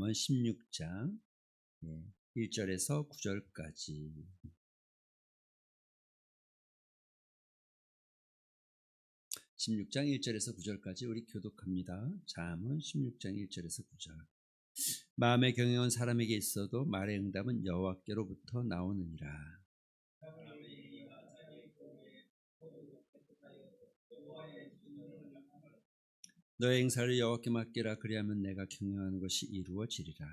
잠언 16장 1절에서 9절까지. (16장 1절에서 9절까지) 우리 교독합니다. 잠언 16장 1절에서 9절. 마음에 경영한 사람에게 있어도 말의 응답은 여호와께로부터 나오느니라. 너의 행사를 여호와께 맡기라. 그리하면 내가 경영하는 것이 이루어지리라.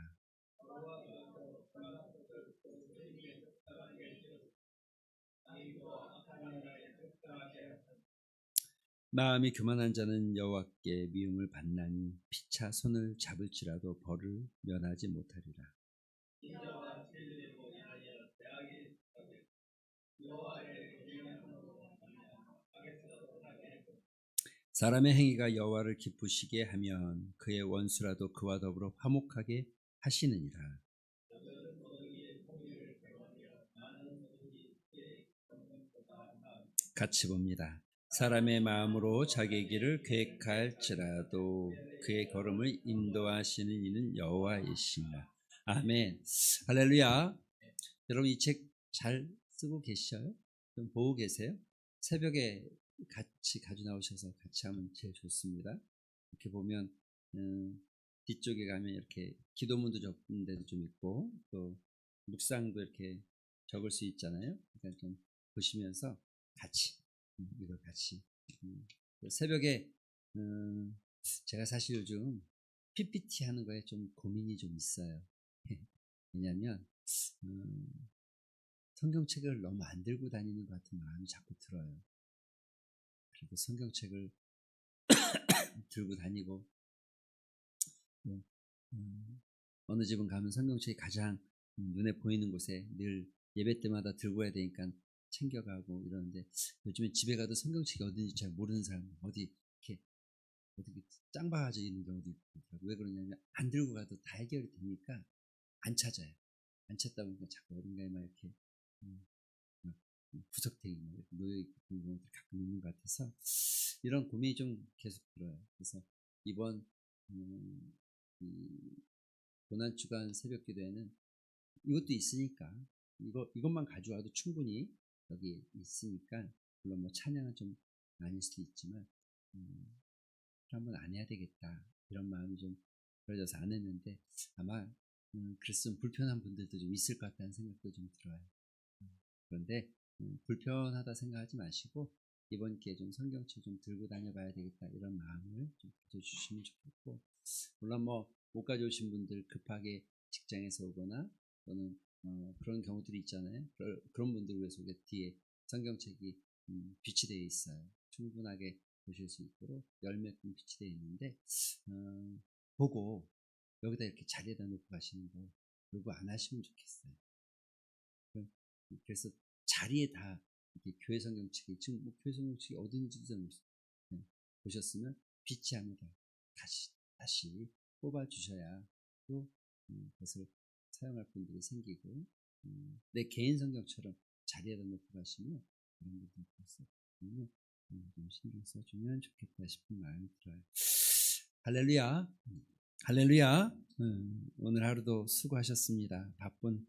마음이 교만한 자는 여호와께 미움을 받나니 피차 손을 잡을지라도 벌을 면하지 못하리라. 사람의 행위가 여호와를 기쁘시게 하면 그의 원수라도 그와 더불어 화목하게 하시느니라. 같이 봅니다. 사람의 마음으로 자기의 길을 계획할지라도 그의 걸음을 인도하시는 이는 여호와이시니라. 아멘. 할렐루야. 여러분 이 책 잘 쓰고 계셔요? 좀 보고 계세요? 새벽에 같이 가져 나오셔서 같이 하면 제일 좋습니다. 이렇게 보면 뒤쪽에 가면 이렇게 기도문도 적는 데도 좀 있고 또 묵상도 이렇게 적을 수 있잖아요. 그러니까 좀 보시면서 같이 이걸 같이 새벽에 제가 사실 요즘 PPT 하는 거에 좀 고민이 좀 있어요. 왜냐하면 성경책을 너무 안 들고 다니는 것 같은 마음이 자꾸 들어요. 그리고 성경책을 들고 다니고 어느 집은 가면 성경책이 가장 눈에 보이는 곳에 늘 예배 때마다 들고 와야 되니까 챙겨가고 이러는데 요즘에 집에 가도 성경책이 어딘지 잘 모르는 사람 어디 짱박아져 있는 경우도 있고. 왜 그러냐면 안 들고 가도 다 해결이 되니까 안 찾아요. 안 찾다 보니까 자꾸 어딘가에 막 이렇게 구석탱이 놓여있는 경우들이 가끔 있는 것 같아서 이런 고민이 좀 계속 들어요. 그래서 이번 고난주간 새벽 기도에는 이것도 있으니까 이것만 가져와도 충분히 여기 있으니까 물론 뭐 찬양은 좀 아닐 수도 있지만 한번 안 해야 되겠다 이런 마음이 좀 그려져서 안 했는데 아마 그랬으면 불편한 분들도 좀 있을 것 같다는 생각도 좀 들어요. 그런데 불편하다 생각하지 마시고 이번 기회에 좀 성경책 좀 들고 다녀봐야 되겠다 이런 마음을 좀 가져주시면 좋겠고, 물론 뭐 못 가져오신 분들 급하게 직장에서 오거나 또는 그런 경우들이 있잖아요. 그런 분들 위해서 뒤에 성경책이 비치되어 있어요. 충분하게 보실 수 있도록 열몇 권 비치되어 있는데 보고 여기다 이렇게 자리에다 놓고 가시는 거 요구 안 하시면 좋겠어요. 그래서 자리에 다 이렇게 교회 성경책이 지금 뭐 교회 성경책이 어딘지도 보셨으면 비치하면 다시 뽑아 주셔야 또 그것을 사용할 분들이 생기고 내 개인 성경처럼 자리에다 놓고 가시면 그런 분들 벌써 좀 신경 써주면 좋겠다 싶은 마음이 들어요. 할렐루야. 할렐루야. 오늘 하루도 수고하셨습니다. 바쁜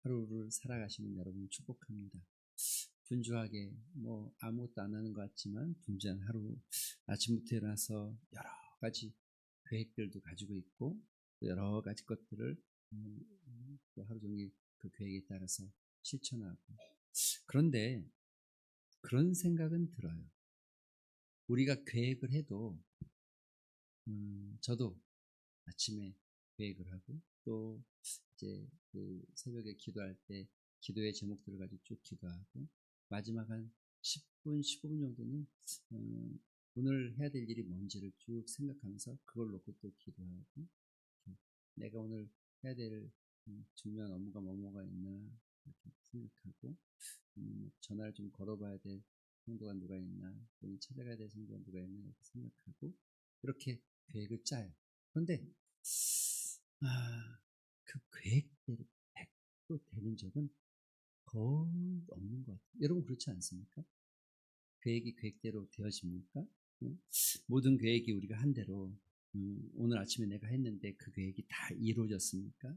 하루를 살아가시는 여러분 축복합니다. 분주하게 뭐 아무것도 안 하는 것 같지만 분주한 하루, 아침부터 일어나서 여러 가지 계획들도 가지고 있고 또 여러 가지 것들을 또 하루 종일 그 계획에 따라서 실천하고. 그런데 그런 생각은 들어요. 우리가 계획을 해도 저도 아침에 계획을 하고 또 이제 그 새벽에 기도할 때 기도의 제목들을 가지고 쭉 기도하고 마지막 한 10분, 15분 정도는 오늘 해야 될 일이 뭔지를 쭉 생각하면서 그걸 놓고 또 기도하고 내가 오늘 해야 될 중요한 업무가 뭐가 있나 이렇게 생각하고 전화를 좀 걸어봐야 될 성도가 누가 있나 또는 찾아가야 될 성도가 누가 있나 이렇게 생각하고 이렇게 계획을 짜요. 그런데 그 계획대로 100% 되는 적은 거의 없는 것 같아요. 여러분 그렇지 않습니까? 계획이 계획대로 되어집니까? 모든 계획이 우리가 한 대로 오늘 아침에 내가 했는데 그 계획이 다 이루어졌습니까?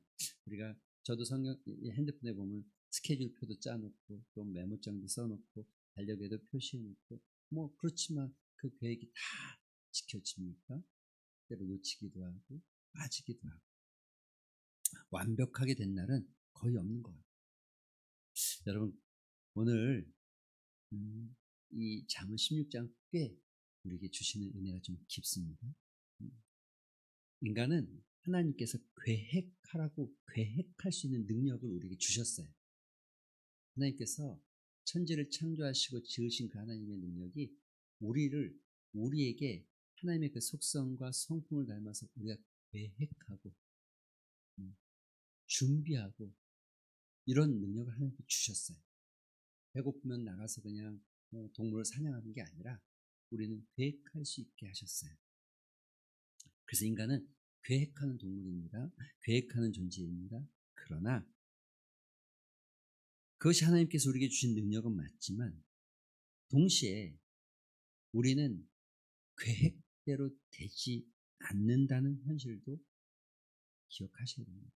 저도 핸드폰에 보면 스케줄표도 짜놓고 또 메모장도 써놓고 달력에도 표시해놓고 뭐 그렇지만 그 계획이 다 지켜집니까? 때로 놓치기도 하고 빠지기도 하고 완벽하게 된 날은 거의 없는 것 같아요. 여러분 오늘 이 잠언 16장 꽤 우리에게 주시는 은혜가 좀 깊습니다. 인간은 하나님께서 계획하라고 계획할 수 있는 능력을 우리에게 주셨어요. 하나님께서 천지를 창조하시고 지으신 그 하나님의 능력이 우리에게 하나님의 그 속성과 성품을 닮아서 우리가 계획하고 준비하고 이런 능력을 하나님께 주셨어요. 배고프면 나가서 그냥 동물을 사냥하는 게 아니라 우리는 계획할 수 있게 하셨어요. 그래서 인간은 계획하는 동물입니다. 계획하는 존재입니다. 그러나 그것이 하나님께서 우리에게 주신 능력은 맞지만 동시에 우리는 계획대로 되지 않는다는 현실도 기억하셔야 됩니다.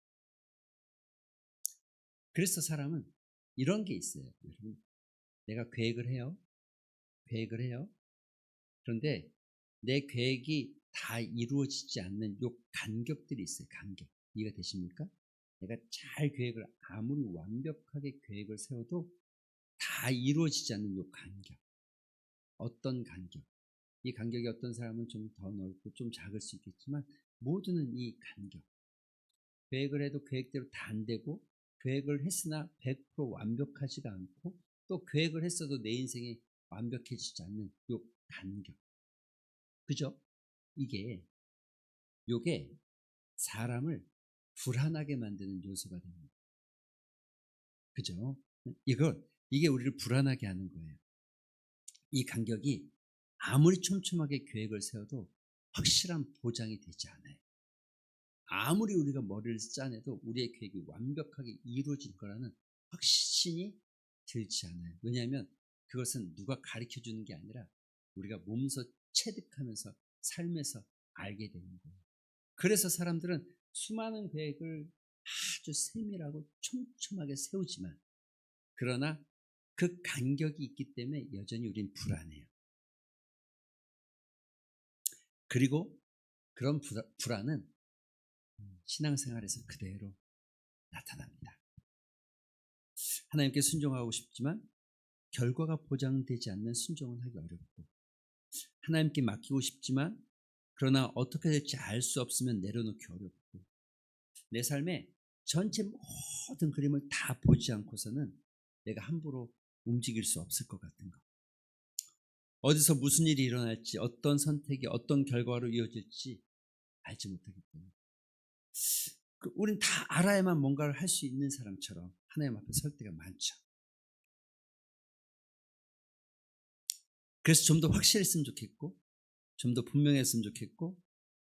그래서 사람은 이런 게 있어요. 여러분, 내가 계획을 해요. 그런데 내 계획이 다 이루어지지 않는 요 간격들이 있어요. 간격. 이해가 되십니까? 내가 잘 아무리 완벽하게 계획을 세워도 다 이루어지지 않는 요 간격. 어떤 간격? 이 간격이 어떤 사람은 좀 더 넓고 좀 작을 수 있겠지만 모두는 이 간격. 계획을 해도 계획대로 다 안 되고 계획을 했으나 100% 완벽하지가 않고 또 계획을 했어도 내 인생이 완벽해지지 않는 요 간격. 그죠? 요게 사람을 불안하게 만드는 요소가 됩니다. 그죠? 이게 우리를 불안하게 하는 거예요. 이 간격이 아무리 촘촘하게 계획을 세워도 확실한 보장이 되지 않아요. 아무리 우리가 머리를 짜내도 우리의 계획이 완벽하게 이루어질 거라는 확신이 들지 않아요. 왜냐하면 그것은 누가 가르쳐 주는 게 아니라 우리가 몸소 체득하면서 삶에서 알게 되는 거예요. 그래서 사람들은 수많은 계획을 아주 세밀하고 촘촘하게 세우지만 그러나 그 간격이 있기 때문에 여전히 우린 불안해요. 그리고 그런 불안은 신앙생활에서 그대로 나타납니다. 하나님께 순종하고 싶지만 결과가 보장되지 않는 순종을 하기 어렵고 하나님께 맡기고 싶지만 그러나 어떻게 될지 알 수 없으면 내려놓기 어렵고 내 삶의 전체 모든 그림을 다 보지 않고서는 내가 함부로 움직일 수 없을 것 같은 거. 어디서 무슨 일이 일어날지 어떤 선택이 어떤 결과로 이어질지 알지 못하기 때문에 우린 다 알아야만 뭔가를 할 수 있는 사람처럼 하나님 앞에 설 때가 많죠. 그래서 좀 더 확실했으면 좋겠고 좀 더 분명했으면 좋겠고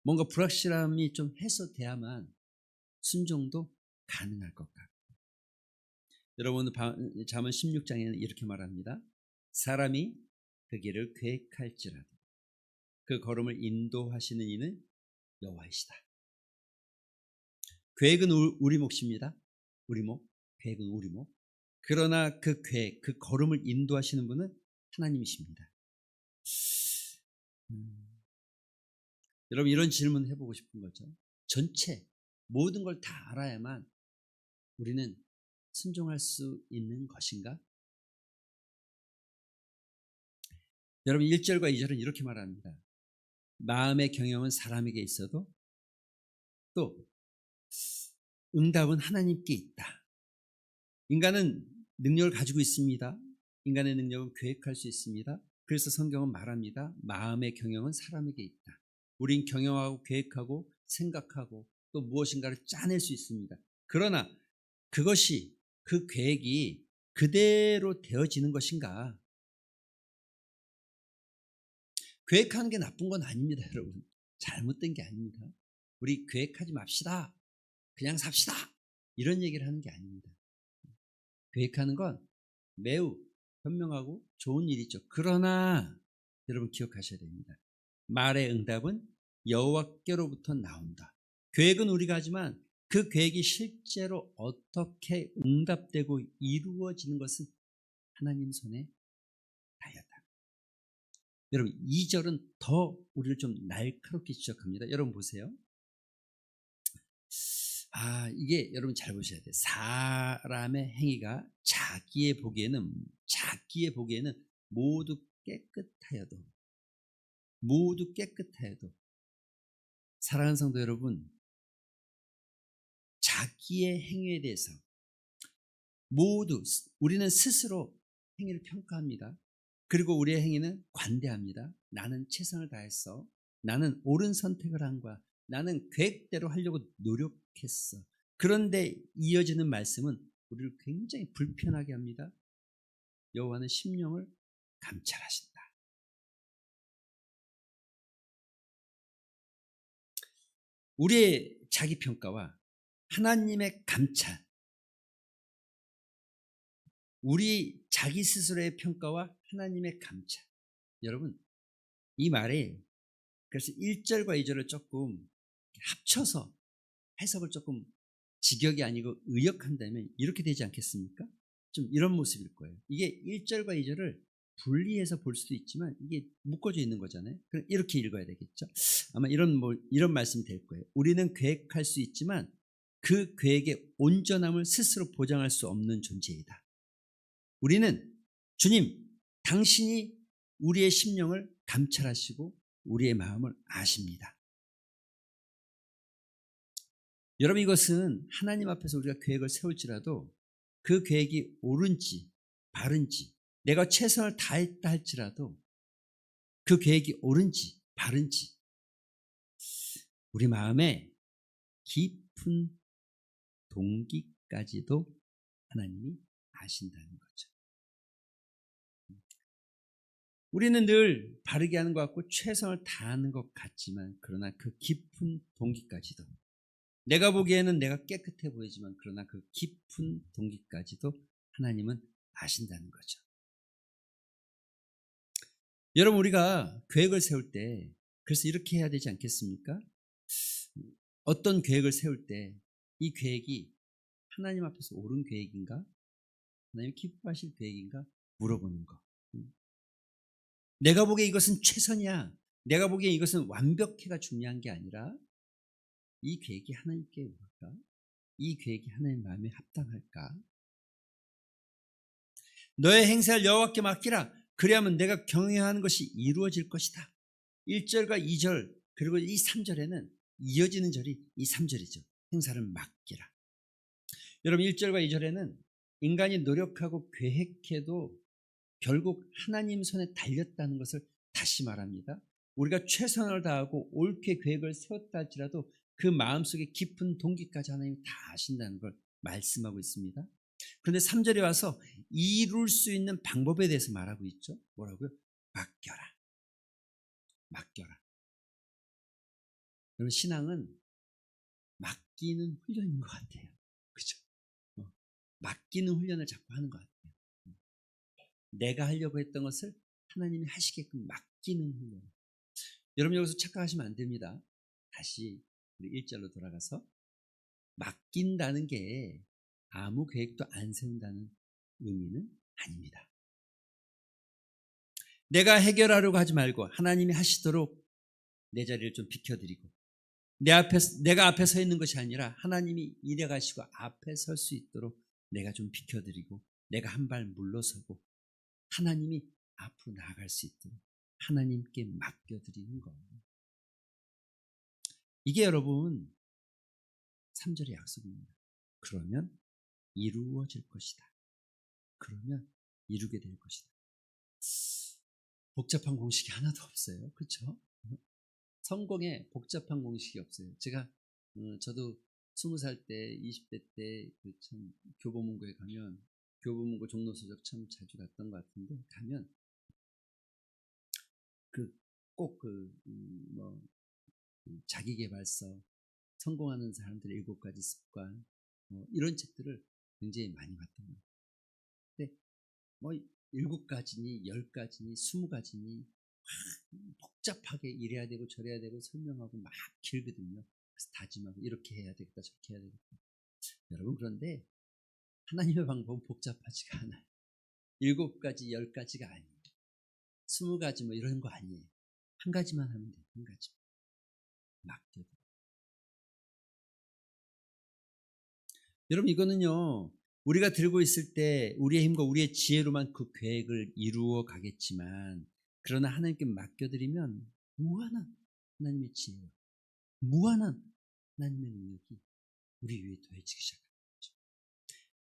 뭔가 불확실함이 좀 해소돼야만 순종도 가능할 것 같고 여러분 잠언 16장에는 이렇게 말합니다. 사람이 그 길을 계획할지라도 그 걸음을 인도하시는 이는 여호와이시다. 계획은 우리 몫입니다. 우리 몫. 계획은 우리 몫. 그러나 그 계획, 그 걸음을 인도하시는 분은 하나님이십니다. 여러분 이런 질문 해보고 싶은 거죠. 전체 모든 걸 다 알아야만 우리는 순종할 수 있는 것인가? 여러분 1절과 2절은 이렇게 말합니다. 마음의 경영은 사람에게 있어도 또 응답은 하나님께 있다. 인간은 능력을 가지고 있습니다. 인간의 능력은 계획할 수 있습니다. 그래서 성경은 말합니다. 마음의 경영은 사람에게 있다. 우린 경영하고 계획하고 생각하고 또 무엇인가를 짜낼 수 있습니다. 그러나 그것이 그 계획이 그대로 되어지는 것인가? 계획하는 게 나쁜 건 아닙니다, 여러분. 잘못된 게 아닙니다. 우리 계획하지 맙시다. 그냥 삽시다. 이런 얘기를 하는 게 아닙니다. 계획하는 건 매우 현명하고 좋은 일이죠. 그러나 여러분 기억하셔야 됩니다. 말의 응답은 여호와께로부터 나온다. 계획은 우리가 하지만 그 계획이 실제로 어떻게 응답되고 이루어지는 것은 하나님 손에 달렸다. 여러분 2절은 더 우리를 좀 날카롭게 지적합니다. 여러분 보세요. 이게 여러분 잘 보셔야 돼요. 사람의 행위가 자기의 보기에는 모두 깨끗하여도 사랑하는 성도 여러분, 자기의 행위에 대해서 우리는 스스로 행위를 평가합니다. 그리고 우리의 행위는 관대합니다. 나는 최선을 다했어. 나는 옳은 선택을 한 거야. 나는 계획대로 하려고 노력했어. 그런데 이어지는 말씀은 우리를 굉장히 불편하게 합니다. 여호와는 심령을 감찰하신다. 우리의 자기평가와 하나님의 감찰, 우리 자기 스스로의 평가와 하나님의 감찰. 여러분 이 말에 그래서 1절과 2절을 조금 합쳐서 해석을 조금 직역이 아니고 의역한다면 이렇게 되지 않겠습니까? 좀 이런 모습일 거예요. 이게 1절과 2절을 분리해서 볼 수도 있지만 이게 묶어져 있는 거잖아요. 그럼 이렇게 읽어야 되겠죠. 아마 이런 말씀이 될 거예요. 우리는 계획할 수 있지만 그 계획의 온전함을 스스로 보장할 수 없는 존재이다. 우리는 주님, 당신이 우리의 심령을 감찰하시고 우리의 마음을 아십니다. 여러분 이것은 하나님 앞에서 우리가 계획을 세울지라도 그 계획이 옳은지 바른지 내가 최선을 다했다 할지라도 그 계획이 옳은지 바른지 우리 마음에 깊은 동기까지도 하나님이 아신다는 거죠. 우리는 늘 바르게 하는 것 같고 최선을 다하는 것 같지만 그러나 그 깊은 동기까지도 내가 보기에는 내가 깨끗해 보이지만 그러나 그 깊은 동기까지도 하나님은 아신다는 거죠. 여러분 우리가 계획을 세울 때 그래서 이렇게 해야 되지 않겠습니까? 어떤 계획을 세울 때 이 계획이 하나님 앞에서 옳은 계획인가? 하나님 기뻐하실 계획인가? 물어보는 거. 내가 보기에 이것은 최선이야. 내가 보기에 이것은 완벽해가 중요한 게 아니라 이 계획이 하나님께 옳을까? 이 계획이 하나님 마음에 합당할까? 너의 행사를 여호와께 맡기라. 그리하면 내가 경영하는 것이 이루어질 것이다. 1절과 2절 그리고 이 3절에는 이어지는 절이 이 3절이죠. 행사를 맡기라. 여러분 1절과 2절에는 인간이 노력하고 계획해도 결국 하나님 손에 달렸다는 것을 다시 말합니다. 우리가 최선을 다하고 옳게 계획을 세웠다 할지라도 그 마음속에 깊은 동기까지 하나님이 다 아신다는 걸 말씀하고 있습니다. 그런데 3절에 와서 이룰 수 있는 방법에 대해서 말하고 있죠. 뭐라고요? 맡겨라. 여러분 신앙은 맡기는 훈련인 것 같아요. 그죠? 맡기는 훈련을 자꾸 하는 것 같아요. 내가 하려고 했던 것을 하나님이 하시게끔 맡기는 훈련. 여러분 여기서 착각하시면 안 됩니다. 다시 우리 1절로 돌아가서 맡긴다는 게 아무 계획도 안 세운다는 의미는 아닙니다. 내가 해결하려고 하지 말고 하나님이 하시도록 내 자리를 좀 비켜드리고 내가 앞에 서 있는 것이 아니라 하나님이 일해 가시고 앞에 설 수 있도록 내가 좀 비켜드리고 내가 한 발 물러서고 하나님이 앞으로 나아갈 수 있도록 하나님께 맡겨드리는 거예요. 이게 여러분 3절의 약속입니다. 그러면 이루어질 것이다. 그러면 이루게 될 것이다. 복잡한 공식이 하나도 없어요. 그렇죠? 성공에 복잡한 공식이 없어요. 저도 20살 때, 20대 때 참 교보문고에 가면 교보문고 종로서적 참 자주 갔던 것 같은데 가면 자기계발서, 성공하는 사람들의 7가지 습관 이런 책들을 굉장히 많이 봤던 것 같아요. 근데 7가지니 10가지니 20가지니 복잡하게 이래야 되고 저래야 되고 설명하고 막 길거든요. 그래서 다짐하고 이렇게 해야 되겠다 저렇게 해야 되겠다. 여러분, 그런데 하나님의 방법은 복잡하지가 않아요. 7가지 10가지가 아니에요. 20가지 뭐 이런 거 아니에요. 한 가지만 하면 돼요. 한 가지 맡겨도. 여러분, 이거는요, 우리가 들고 있을 때 우리의 힘과 우리의 지혜로만 그 계획을 이루어 가겠지만, 그러나 하나님께 맡겨드리면 무한한 하나님의 지혜와 무한한 하나님의 능력이 우리 위에 더해지기 시작합니다.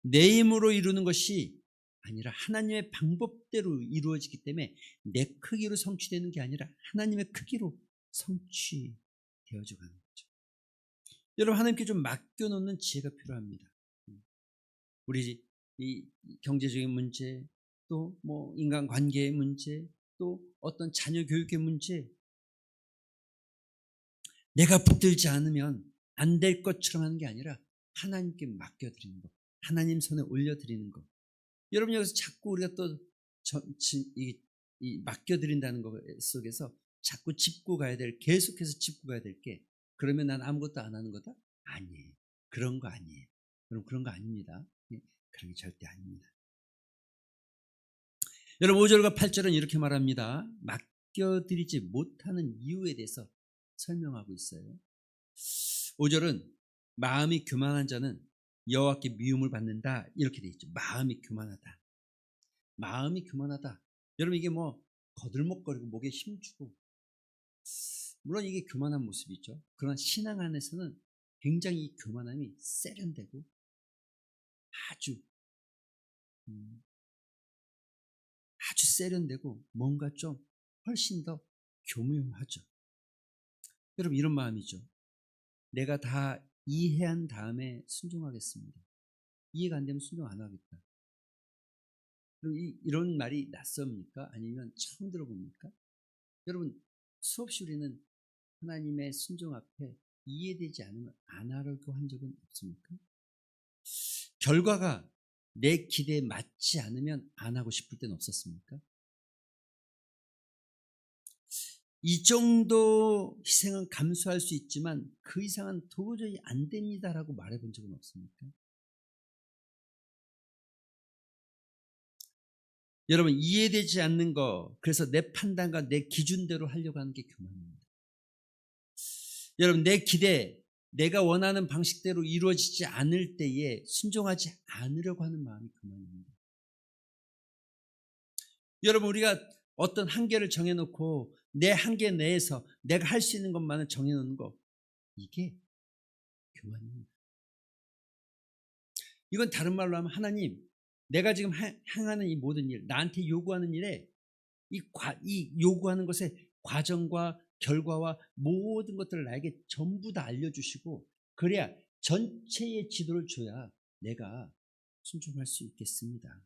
내 힘으로 이루는 것이 아니라 하나님의 방법대로 이루어지기 때문에 내 크기로 성취되는 게 아니라 하나님의 크기로 성취되어져 가는 거죠. 여러분, 하나님께 좀 맡겨놓는 지혜가 필요합니다. 우리 이 경제적인 문제, 또 뭐 인간관계의 문제, 또 어떤 자녀 교육의 문제, 내가 붙들지 않으면 안 될 것처럼 하는 게 아니라 하나님께 맡겨드리는 것, 하나님 손에 올려드리는 것. 여러분, 여기서 자꾸 우리가 또 이 맡겨드린다는 것 속에서 자꾸 짚고 가야 될, 계속해서 짚고 가야 될 게, 그러면 난 아무것도 안 하는 거다? 아니에요. 그런 거 아니에요. 여러분, 그런 거 아닙니다. 그런 게 절대 아닙니다. 여러분, 5절과 8절은 이렇게 말합니다. 맡겨드리지 못하는 이유에 대해서 설명하고 있어요. 5절은 마음이 교만한 자는 여호와께 미움을 받는다, 이렇게 돼 있죠. 마음이 교만하다. 마음이 교만하다. 여러분, 이게 뭐 거들먹거리고 목에 힘주고, 물론 이게 교만한 모습이죠. 그러나 신앙 안에서는 굉장히 이 교만함이 세련되고 아주 세련되고 뭔가 좀 훨씬 더 교묘하죠. 여러분, 이런 마음이죠. 내가 다 이해한 다음에 순종하겠습니다. 이해가 안 되면 순종 안 하겠다. 이런 말이 낯섭니까? 아니면 처음 들어봅니까? 여러분, 수없이 우리는 하나님의 순종 앞에 이해되지 않으면 안 하려고 한 적은 없습니까? 결과가 내 기대에 맞지 않으면 안 하고 싶을 때는 없었습니까? 이 정도 희생은 감수할 수 있지만 그 이상은 도저히 안 됩니다라고 말해본 적은 없습니까? 여러분, 이해되지 않는 거, 그래서 내 판단과 내 기준대로 하려고 하는 게 교만입니다. 여러분, 내 기대, 내가 원하는 방식대로 이루어지지 않을 때에 순종하지 않으려고 하는 마음이 교만입니다. 여러분, 우리가 어떤 한계를 정해놓고 내 한계 내에서 내가 할 수 있는 것만을 정해놓는 거, 이게 교만입니다. 이건 다른 말로 하면, 하나님, 내가 지금 행하는 이 모든 일, 나한테 요구하는 일에 이 요구하는 것의 과정과 결과와 모든 것들을 나에게 전부 다 알려주시고, 그래야 전체의 지도를 줘야 내가 순종할 수 있겠습니다.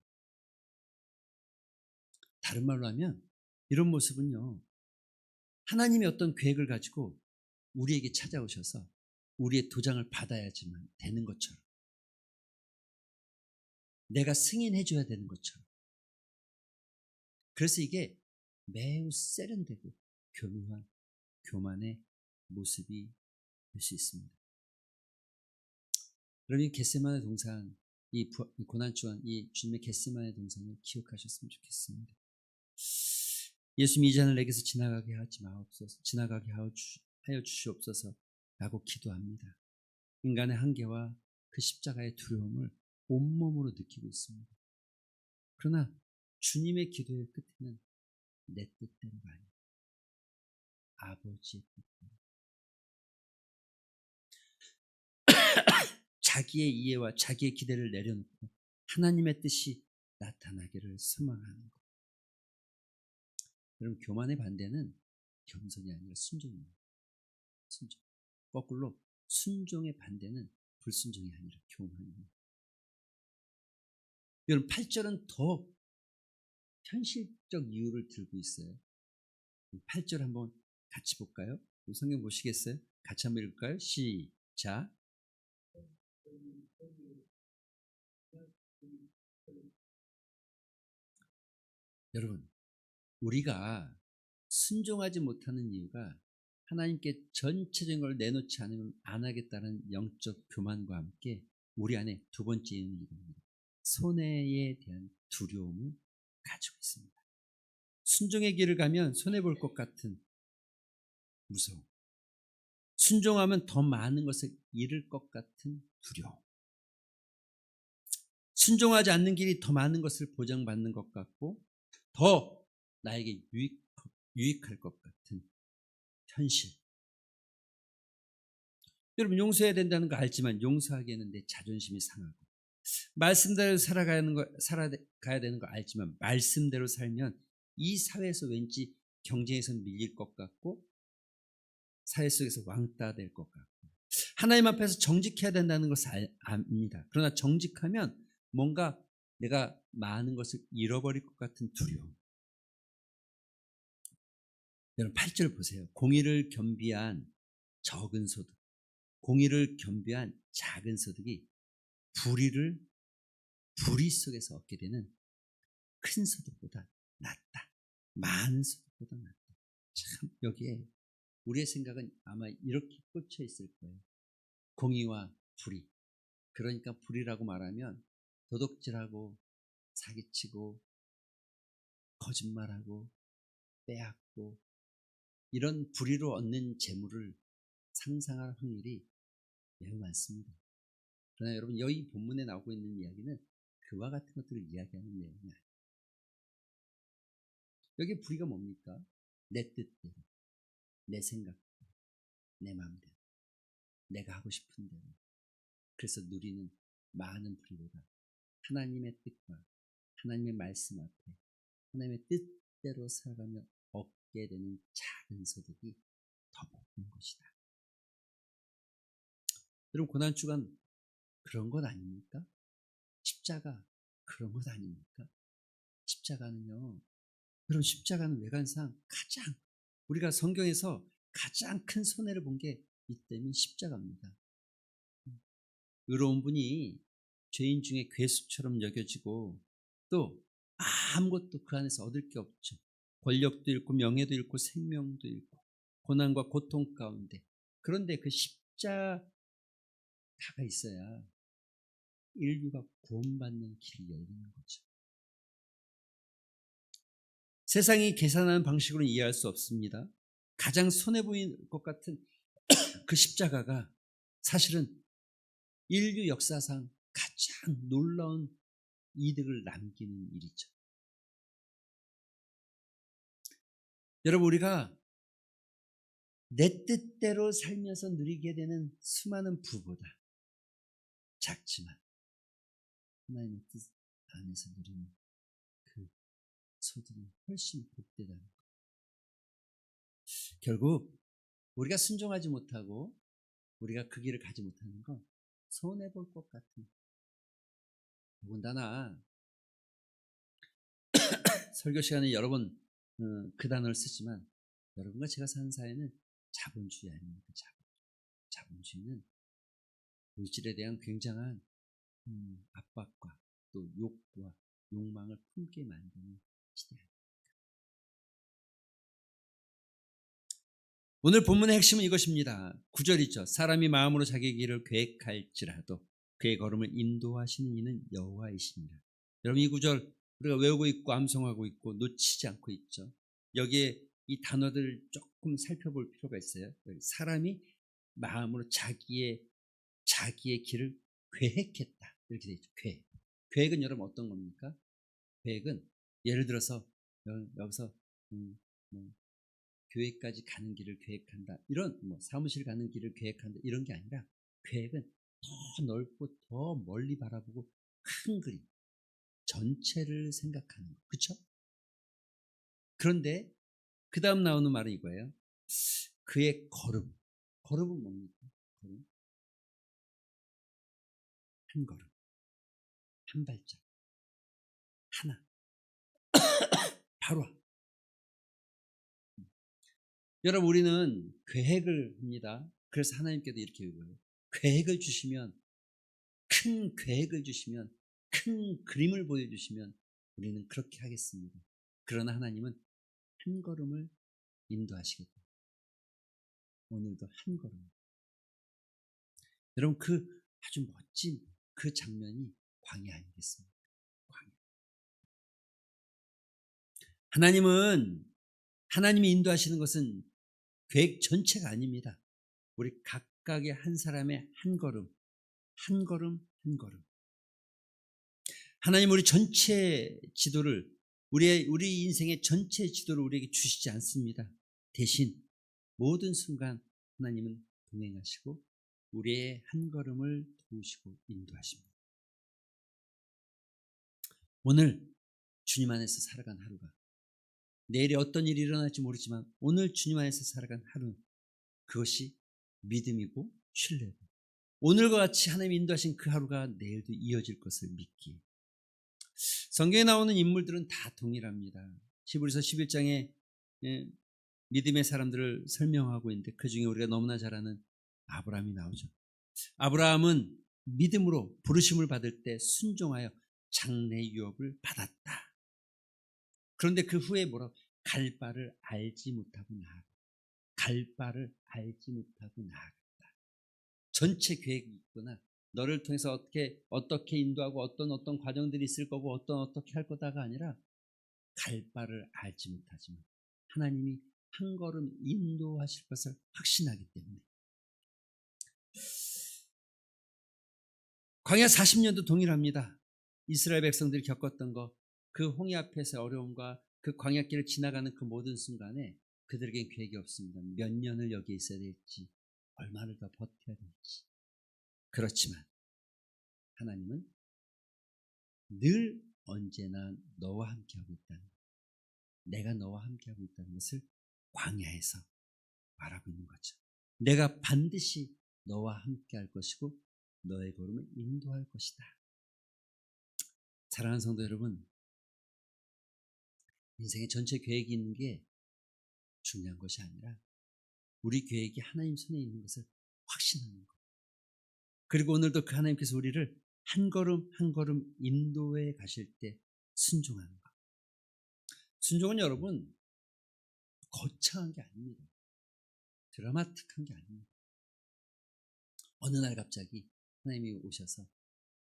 다른 말로 하면 이런 모습은요, 하나님이 어떤 계획을 가지고 우리에게 찾아오셔서 우리의 도장을 받아야지만 되는 것처럼, 내가 승인해 줘야 되는 것처럼, 그래서 이게 매우 세련되고 교묘한 교만의 모습이 될 수 있습니다. 여러분, 겟세마네 동산, 이 고난주간 이 주님의 겟세마네 동산을 기억하셨으면 좋겠습니다. 예수님, 이 잔을 내게서 지나가게 하지 마옵소서, 지나가게 하여 주시옵소서라고 기도합니다. 인간의 한계와 그 십자가의 두려움을 온몸으로 느끼고 있습니다. 그러나 주님의 기도의 끝에는 내 뜻대로가 아니라 아버지의 뜻대로, 자기의 이해와 자기의 기대를 내려놓고 하나님의 뜻이 나타나기를 소망하는 것. 여러분, 교만의 반대는 겸손이 아니라 순종입니다. 순종. 거꾸로 순종의 반대는 불순종이 아니라 교만입니다. 여러분, 8절은 더 현실적 이유를 들고 있어요. 8절 한번 같이 볼까요? 성경 보시겠어요? 같이 한번 읽을까요? 시작. 여러분, 우리가 순종하지 못하는 이유가 하나님께 전체적인 걸 내놓지 않으면 안 하겠다는 영적 교만과 함께 우리 안에 두 번째 이유는 이겁니다. 손해에 대한 두려움을 가지고 있습니다. 순종의 길을 가면 손해볼 것 같은 무서움, 순종하면 더 많은 것을 잃을 것 같은 두려움, 순종하지 않는 길이 더 많은 것을 보장받는 것 같고 더 나에게 유익할 것 같은 현실. 여러분, 용서해야 된다는 거 알지만 용서하기에는 내 자존심이 상하고, 말씀대로 살아가야 되는 거 알지만 말씀대로 살면 이 사회에서 왠지 경쟁에서 밀릴 것 같고 사회 속에서 왕따 될 것 같고, 하나님 앞에서 정직해야 된다는 것을 압니다. 그러나 정직하면 뭔가 내가 많은 것을 잃어버릴 것 같은 두려움. 여러분 8절 보세요. 공의를 겸비한 적은 소득, 공의를 겸비한 작은 소득이 불의 속에서 얻게 되는 큰 소득보다 낫다. 많은 소득보다 낫다. 참 여기에 우리의 생각은 아마 이렇게 꽂혀 있을 거예요. 공의와 불의. 그러니까 불의라고 말하면 도둑질하고 사기치고 거짓말하고 빼앗고 이런 불의로 얻는 재물을 상상할 확률이 매우 많습니다. 그러나 여러분, 여기 본문에 나오고 있는 이야기는 그와 같은 것들을 이야기하는 내용이 아니에요. 여기 불의가 뭡니까? 내 뜻대로, 내 생각대로, 내 마음대로, 내가 하고 싶은 대로. 그래서 누리는 많은 불의보다 하나님의 뜻과 하나님의 말씀 앞에 하나님의 뜻대로 살아가며 얻게 되는 작은 소득이 더 높은 것이다. 여러분, 고난주간 그런 것 아닙니까? 십자가 그런 것 아닙니까? 십자가는요, 여러분, 십자가는 외관상 가장, 우리가 성경에서 가장 큰 손해를 본 게 이때면 십자가입니다. 의로운 분이 죄인 중에 괴수처럼 여겨지고 또 아무것도 그 안에서 얻을 게 없죠. 권력도 잃고 명예도 잃고 생명도 잃고 고난과 고통 가운데. 그런데 그 십자가가 있어야 인류가 구원받는 길이 열리는 거죠. 세상이 계산하는 방식으로는 이해할 수 없습니다. 가장 손해보일 것 같은 그 십자가가 사실은 인류 역사상 가장 놀라운 이득을 남기는 일이죠. 여러분, 우리가 내 뜻대로 살면서 누리게 되는 수많은 부보다 작지만 하나님의 뜻 안에서 누리는 그 소득이 훨씬 복되다는 것. 결국 우리가 순종하지 못하고 우리가 그 길을 가지 못하는 건 손해볼 것 같은, 더군다나 설교 시간에 여러 번 그 단어를 쓰지만 여러분과 제가 사는 사회는 자본주의 아닙니까? 자본주의는 물질에 대한 굉장한 압박과 또 욕과 욕망을 품게 만드는 시대입니다. 오늘 본문의 핵심은 이것입니다. 9절이죠. 사람이 마음으로 자기 길을 계획할지라도 그의 걸음을 인도하시는 이는 여호와이십니다. 여러분, 이 9절 우리가 외우고 있고 암송하고 있고 놓치지 않고 있죠. 여기에 이 단어들을 조금 살펴볼 필요가 있어요. 사람이 마음으로 자기의 길을 계획했다, 이렇게 되어 있죠. 계획은 여러분 어떤 겁니까? 계획은 예를 들어서 여기서 뭐 교회까지 가는 길을 계획한다, 이런 사무실 가는 길을 계획한다, 이런 게 아니라 계획은 더 넓고 더 멀리 바라보고 큰 그림, 전체를 생각하는 거, 그렇죠? 그런데 그 다음 나오는 말은 이거예요. 그의 걸음은 뭡니까? 한 걸음, 한 발짝, 하나, 바로. 여러분, 우리는 계획을 합니다. 그래서 하나님께도 이렇게 요구해요. 계획을 주시면, 큰 계획을 주시면, 큰 그림을 보여주시면 우리는 그렇게 하겠습니다. 그러나 하나님은 한 걸음을 인도하시겠다. 오늘도 한 걸음. 여러분, 그 아주 멋진 그 장면이 광야 아니겠습니까? 광야. 하나님이 인도하시는 것은 계획 전체가 아닙니다. 우리 각각의 한 사람의 한 걸음, 한 걸음, 한 걸음. 하나님 우리 전체 지도를, 우리 인생의 전체 지도를 우리에게 주시지 않습니다. 대신 모든 순간 하나님은 동행하시고 우리의 한 걸음을 도우시고 인도하십니다. 오늘 주님 안에서 살아간 하루가, 내일에 어떤 일이 일어날지 모르지만 오늘 주님 안에서 살아간 하루, 그것이 믿음이고 신뢰고, 오늘과 같이 하나님이 인도하신 그 하루가 내일도 이어질 것을 믿기에. 성경에 나오는 인물들은 다 동일합니다. 히브리서 11장에 믿음의 사람들을 설명하고 있는데 그 중에 우리가 너무나 잘 아는 아브라함이 나오죠. 아브라함은 믿음으로 부르심을 받을 때 순종하여 장래 유업을 받았다. 그런데 그 후에 뭐라고? 갈 바를 알지 못하고 나아갔다. 갈 바를 알지 못하고 나아갔다. 전체 계획이 있구나. 너를 통해서 어떻게 인도하고 어떤 과정들이 있을 거고 어떻게 할 거다가 아니라 갈 바를 알지 못하지만 하나님이 한 걸음 인도하실 것을 확신하기 때문에. 광야 40년도 동일합니다. 이스라엘 백성들이 겪었던 것, 그 홍해 앞에서 어려움과 그 광야길을 지나가는 그 모든 순간에 그들에겐 계획이 없습니다. 몇 년을 여기에 있어야 될지, 얼마를 더 버텨야 될지. 그렇지만 하나님은 늘 언제나 너와 함께하고 있다는 것, 내가 너와 함께하고 있다는 것을 광야에서 말하고 있는 거죠. 내가 반드시 너와 함께할 것이고 너의 걸음을 인도할 것이다. 사랑하는 성도 여러분, 인생의 전체 계획이 있는 게 중요한 것이 아니라 우리 계획이 하나님 손에 있는 것을 확신하는 것. 그리고 오늘도 그 하나님께서 우리를 한 걸음 한 걸음 인도해 가실 때 순종하는 것. 순종은 여러분 거창한 게 아닙니다. 드라마틱한 게 아닙니다. 어느 날 갑자기 하나님이 오셔서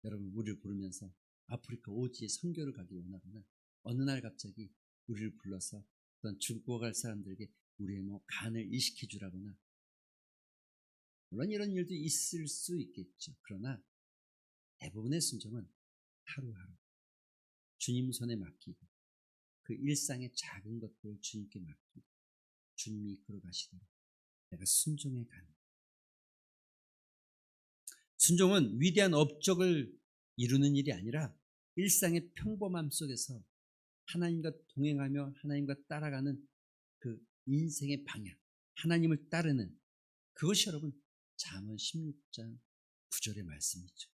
여러분 우리를 부르면서 아프리카 오지에 선교를 가기 원하거나, 어느 날 갑자기 우리를 불러서 어떤 죽어갈 사람들에게 우리의 간을 이식해 주라거나, 물론 이런 일도 있을 수 있겠죠. 그러나 대부분의 순종은 하루하루 주님 손에 맡기고 그 일상의 작은 것들을 주님께 맡기고 주님이 이끌어 가시도록 내가 순종해 가는. 순종은 위대한 업적을 이루는 일이 아니라 일상의 평범함 속에서 하나님과 동행하며 하나님과 따라가는 그 인생의 방향, 하나님을 따르는 그것이 여러분 잠언 16장 9절의 말씀이죠.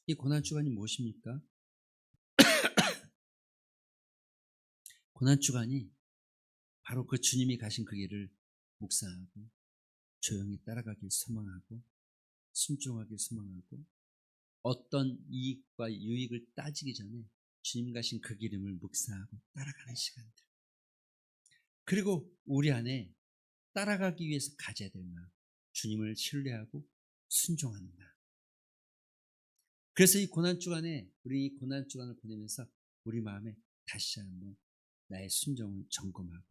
이 고난주간이 무엇입니까? 고난주간이 바로 그 주님이 가신 그 길을 묵상하고 조용히 따라가길 소망하고 순종하길 소망하고 어떤 이익과 유익을 따지기 전에 주님 가신 그 길임을 묵상하고 따라가는 시간들. 그리고 우리 안에 따라가기 위해서 가져야 될 마음, 주님을 신뢰하고 순종하는 마음. 그래서 이 고난주간에 우리 이 고난주간을 보내면서 우리 마음에 다시 한번 나의 순종을 점검하고,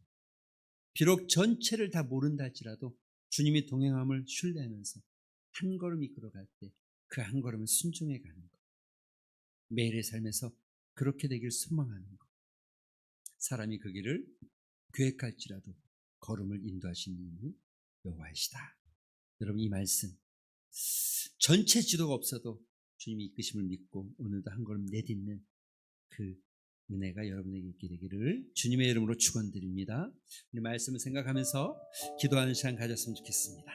비록 전체를 다 모른다 할지라도 주님이 동행함을 신뢰하면서 한 걸음 이끌어갈 때 그 한 걸음을 순종해 가는 것. 매일의 삶에서 그렇게 되길 소망하는 것. 사람이 그 길을 계획할지라도 걸음을 인도하시는 이는 여호와이시다. 여러분, 이 말씀 전체 지도가 없어도 주님이 이끄심을 믿고 오늘도 한 걸음 내딛는 그 은혜가 여러분에게 있게 되기를 주님의 이름으로 축원드립니다. 우리 말씀을 생각하면서 기도하는 시간 가졌으면 좋겠습니다.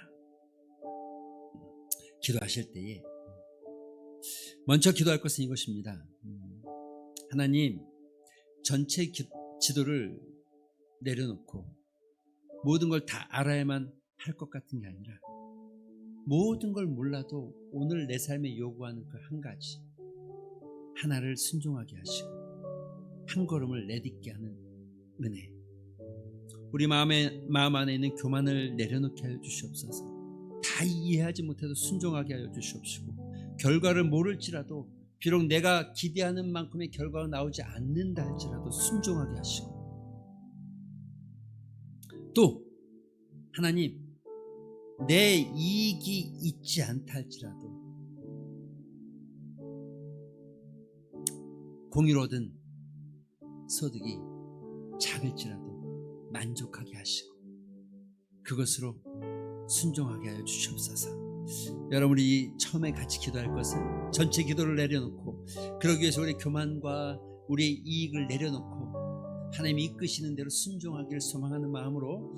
기도하실 때에 먼저 기도할 것은 이것입니다. 하나님, 전체 지도를 내려놓고 모든 걸 다 알아야만 할 것 같은 게 아니라 모든 걸 몰라도 오늘 내 삶에 요구하는 그 한 가지 하나를 순종하게 하시고 한 걸음을 내딛게 하는 은혜, 우리 마음 안에 있는 교만을 내려놓게 하여 주시옵소서. 다 이해하지 못해도 순종하게 하여 주시옵시고, 결과를 모를지라도 비록 내가 기대하는 만큼의 결과가 나오지 않는다 할지라도 순종하게 하시고, 또 하나님 내 이익이 있지 않다 할지라도 공유로든 소득이 작을지라도 만족하게 하시고 그것으로 순종하게 하여 주시옵소서. 여러분이 처음에 같이 기도할 것은 전체 기도를 내려놓고, 그러기 위해서 우리의 교만과 우리의 이익을 내려놓고 하나님이 이끄시는 대로 순종하기를 소망하는 마음으로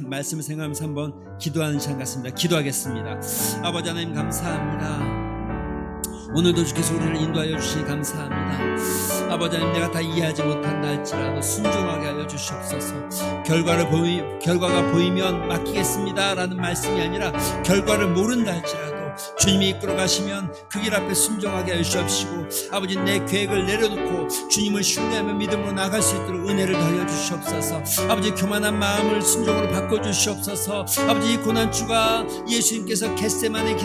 말씀을 생각하면서 한번 기도하는 시간 같습니다. 기도하겠습니다. 아버지 하나님 감사합니다. 오늘도 주께서 우리를 인도하여 주시니 감사합니다. 아버지 하나님, 내가 다 이해하지 못한다 할지라도 순종하게 하여 주시옵소서. 결과가 보이면 맡기겠습니다 라는 말씀이 아니라, 결과를 모른다 할지라도 주님이 이끌어 가시면 그 길 앞에 순종하게 하여 주시옵시고, 아버지 내 계획을 내려놓고 주님을 신뢰하며 믿음으로 나갈 수 있도록 은혜를 더하여 주시옵소서. 아버지 교만한 마음을 순종으로 바꿔주시옵소서. 아버지 이 고난주가 예수님께서 겟세마네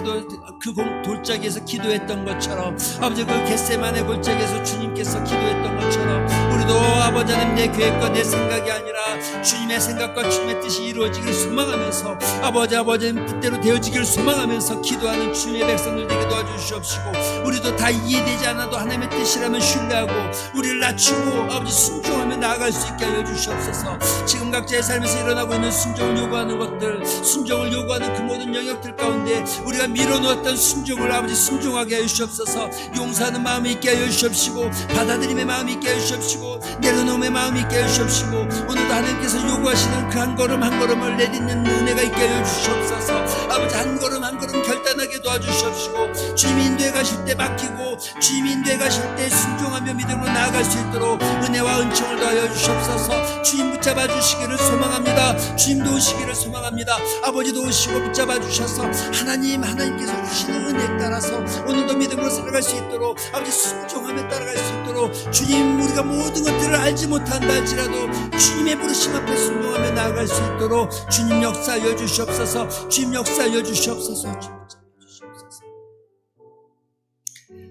그 돌짝에서 기도했던 것처럼, 아버지 그 겟세마네 골짜기에서 주님께서 기도했던 것처럼, 우리도 아버지 하나님 내 계획과 내 생각이 아니라 주님의 생각과 주님의 뜻이 이루어지기를 소망하면서, 아버지 하나님 뜻대로 되어지기를 소망하면서 기도하는 주님의 백성들 되게 도와주시옵시고, 우리도 다 이해되지 않아도 하나님의 뜻이라면 신뢰하고 우리를 낮추고 아버지 순종하며 나아갈 수 있게 하여 주시옵소서. 지금 각자의 삶에서 일어나고 있는 순종을 요구하는 것들, 순종을 요구하는 그 모든 영역들 가운데 우리가 밀어놓았던 순종을 아버지 순종하게 하여 주시옵소서. 용서하는 마음이 있게 하여 주시옵시고, 받아들임의 마음이 있게 하여 주시옵시고, 내려놓음의 마음이 있게 하여 주시옵시고, 오늘도 하나님께서 요구하시는 그 한 걸음 한 걸음을 내딛는 은혜가 있게 하여 주시옵소서. 아버지 한 걸음 한 걸음 결단하게 도와주시옵시고, 주님이 인도해 가실 때 맡기고 주님이 인도해 가실 때 순종하며 믿음으로 나아갈 수 있도록 은혜와 은총을 더하여 주시옵소서. 주님 붙잡아 주시기를 소망합니다. 주님도 오시기를 소망합니다. 아버지도 오시고 붙잡아 주셔서 하나님께서 주시는 은혜에 따라서 오늘도 믿음으로 살아갈 수 있도록, 아버지 순종하며 따라갈 수 있도록, 주님 우리가 모든 것들을 알지 못한다 할지라도 주님의 부르심 앞에 순종하며 나아갈 수 있도록 주님 역사하여 주시옵소서. 주님 역사하여 주시옵소서.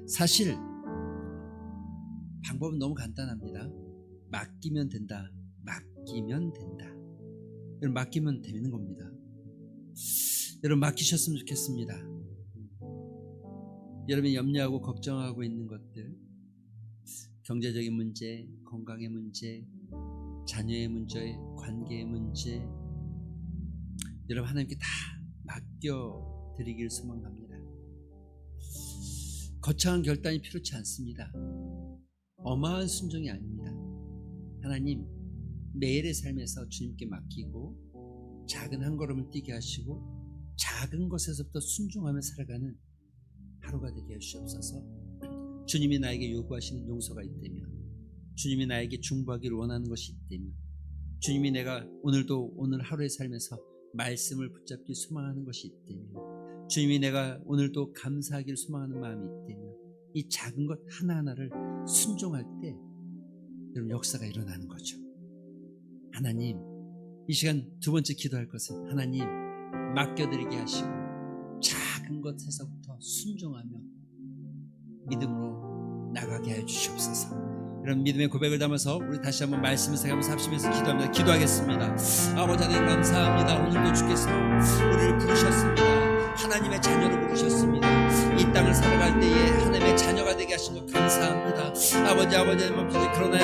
사실 방법은 너무 간단합니다. 맡기면 된다. 맡기면 된다. 여러분 맡기면 되는 겁니다. 여러분 맡기셨으면 좋겠습니다. 여러분이 염려하고 걱정하고 있는 것들, 경제적인 문제, 건강의 문제, 자녀의 문제, 관계의 문제, 여러분 하나님께 다 맡겨드리길 소망합니다. 거창한 결단이 필요치 않습니다. 어마어마한 순종이 아닙니다. 하나님 매일의 삶에서 주님께 맡기고 작은 한 걸음을 뛰게 하시고 작은 것에서부터 순종하며 살아가는 하루가 되게 해주시옵소서. 주님이 나에게 요구하시는 용서가 있다면, 주님이 나에게 중보하기를 원하는 것이 있다면, 주님이 내가 오늘 하루의 삶에서 말씀을 붙잡기 소망하는 것이 있다면, 주님이 내가 오늘도 감사하기를 소망하는 마음이 있다면, 이 작은 것 하나하나를 순종할 때 여러분 역사가 일어나는 거죠. 하나님, 이 시간 두 번째 기도할 것은 하나님 맡겨드리게 하시고 작은 것에서부터 순종하며 믿음으로 나가게 하여 주시옵소서. 이런 믿음의 고백을 담아서 우리 다시 한번 말씀을 생각하면서 합심해서 기도합니다. 기도하겠습니다. 아버지 하나님 감사합니다. 오늘도 주께서 우리를 부르셨습니다. 하나님의 자녀로 부르셨습니다. 이 땅을 살아갈 때에 하나님의 자녀가 되게 하신 것 감사합니다. 아버지 그러나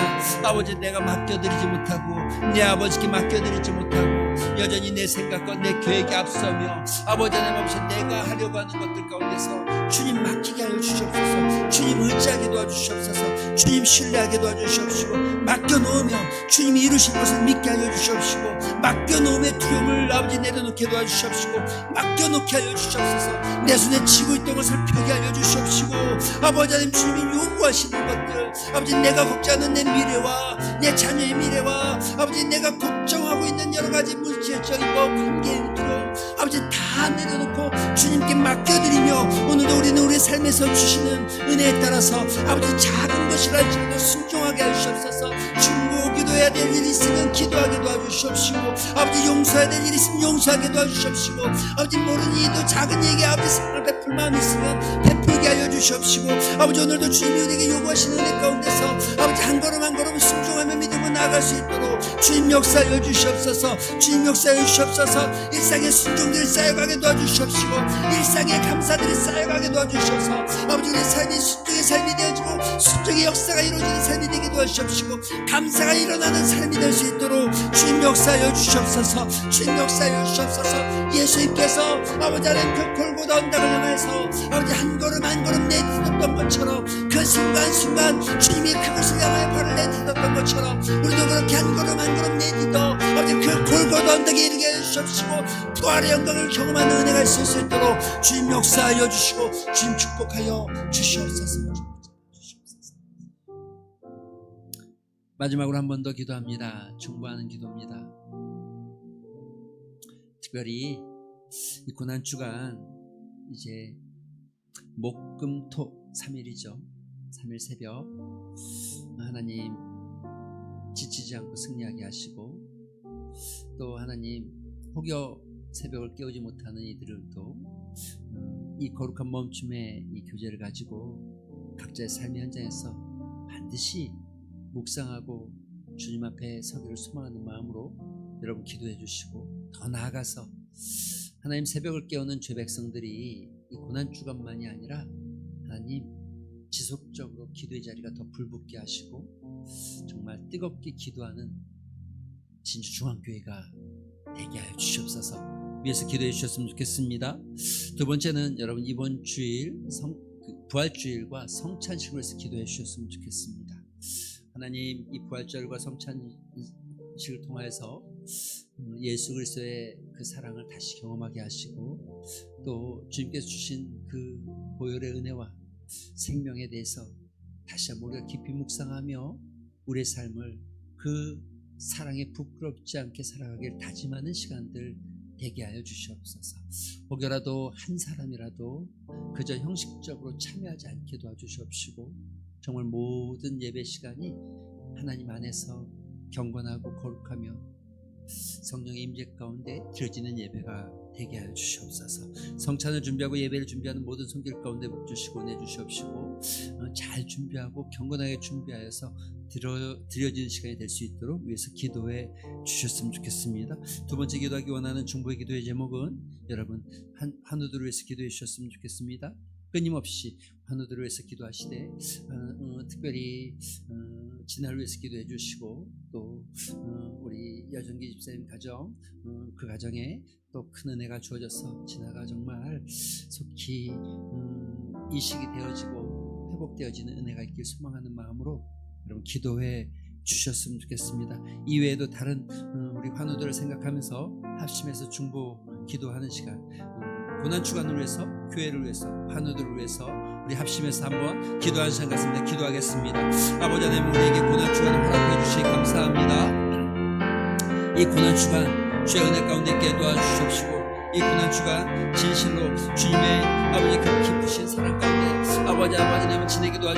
아버지 내가 맡겨드리지 못하고 내 아버지께 맡겨드리지 못하고 여전히 내 생각과 내 계획에 앞서며 아버지 하나님 내가 하려고 하는 것들 가운데서 주님 맡기게 하여 주시옵소서. 주님 의지하게 도와주시옵소서. 주님 신뢰하게 도와주시옵시고, 맡겨놓으며 주님이 이루실 것을 믿게 하여 주시옵시고, 맡겨놓음의 두려움을 아버지 내려놓게 도와주시옵시고, 맡겨놓게 하여 주시옵소서. 내 손에 쥐고 있던 것을 펴게 하여 주시옵시고, 아버지 하나님 주님이 요구하시는 것들, 아버지 내가 걱정하는 내 미래와 내 자녀의 미래와 아버지 내가 걱정하고 있는 여러 가지 물질적인 것, 관계의 두려움, 아버지 다 내려놓고 주님께 맡겨드리며 오늘도 우리는 우리 삶에서 주시는 은혜에 따라서 아버지 작은 것이라 할지라도 순종하게 하시옵소서. 중보 기도해야 될 일이 있으면 기도하게 도와주시옵시고 아버지 용서해야 될 일이 있으면 용서하게 도와주시옵시고 아버지 모르는 이도 작은 얘기 아버지 사랑을 베풀 마음이 있으면 베풀게 하여 주시옵시고 아버지 오늘도 주님이 우리에게 요구하시는 은혜 가운데서 아버지 한 걸음 한 걸음 순종하며 믿음으로 나아갈 수 있도록 주님 역사하여 주시옵소서. 주님 역사하여 주시옵소서. 일상의 순종들이 쌓여가게 도와주시옵시고 일상의 감사들이 쌓여가게 도와주셔서 아버지 우리의 삶이 순종의 삶이 되어지고 순종의 역사가 이루어지는 삶이 되게 도와주시옵시고 감사가 일어나는 삶이 될 수 있도록 주님 역사하여 주시옵소서. 주님 역사하여 주시옵소서. 예수님께서 아버지 하나님 그 골고다 언덕을 향해서 아버지 한 걸음 한 걸음 내딛었던 것처럼 그 순간순간 주님이 그것을 향하여 발을 내딛었던 것처럼 우리도 그렇게 한 걸음 한 걸음 내딛어 아버지 그 골고다 언덕에 이르게 해주시옵시고 부활의 영광을 경험하는 은혜가 있을 수 있도록 주님 역사하여 주시고 주님 축복하여 주시옵소서. 마지막으로 한 번 더 기도합니다. 중보하는 기도입니다. 특별히 이 고난주간 이제 목금토 3일이죠. 3일 새벽 하나님 지치지 않고 승리하게 하시고 또 하나님 혹여 새벽을 깨우지 못하는 이들도 이 거룩한 멈춤의 이 교제를 가지고 각자의 삶의 현장에서 반드시 묵상하고 주님 앞에 서기를 소망하는 마음으로 여러분 기도해 주시고 더 나아가서 하나님 새벽을 깨우는 죄 백성들이 이 고난주간만이 아니라 하나님 지속적으로 기도의 자리가 더 불붙게 하시고 정말 뜨겁게 기도하는 진주중앙교회가 되게 하여 주시옵소서. 위에서 기도해 주셨으면 좋겠습니다. 두 번째는 여러분 이번 주일 부활주일과 성찬식으로 해서 기도해 주셨으면 좋겠습니다. 하나님 이 부활절과 성찬식을 통하여서 예수 그리스도의 그 사랑을 다시 경험하게 하시고 또 주님께서 주신 그 보혈의 은혜와 생명에 대해서 다시 한번 우리가 깊이 묵상하며 우리의 삶을 그 사랑에 부끄럽지 않게 살아가길 다짐하는 시간들 되게 하여 주시옵소서. 혹여라도 한 사람이라도 그저 형식적으로 참여하지 않게 도와주시옵시고 정말 모든 예배 시간이 하나님 안에서 경건하고 거룩하며 성령의 임재 가운데 드려지는 예배가 되게 하여 주시옵소서. 성찬을 준비하고 예배를 준비하는 모든 손길 가운데 묵주시고 내주시옵시고 잘 준비하고 경건하게 준비하여서 드려지는 시간이 될 수 있도록 위해서 기도해 주셨으면 좋겠습니다. 두 번째 기도하기 원하는 중보의 기도의 제목은 여러분 환우들을 위해서 기도해 주셨으면 좋겠습니다. 끊임없이 환우들을 위해서 기도하시되 특별히 진화를 위해서 기도해 주시고 또 우리 여정기 집사님 가정 그 가정에 또 큰 은혜가 주어져서 진화가 정말 속히 이식이 되어지고 회복되어지는 은혜가 있길 소망하는 마음으로 여러분 기도해 주셨으면 좋겠습니다. 이외에도 다른 우리 환우들을 생각하면서 합심해서 중보 기도하는 시간 고난주간을 위해서 교회를 위해서 환우들을 위해서 우리 합심해서 한번 기도하는 시간 같습니다. 기도하겠습니다. 아버지 하나님 우리에게 고난주간을 허락해 주시기 감사합니다. 이 고난주간 주의 은혜 가운데 있게 도와주시옵시고 이 고난주간 진실로 주님의 아버지 그 깊으신 사랑 가운데 아버지 하나님 지내기도 하시옵소서.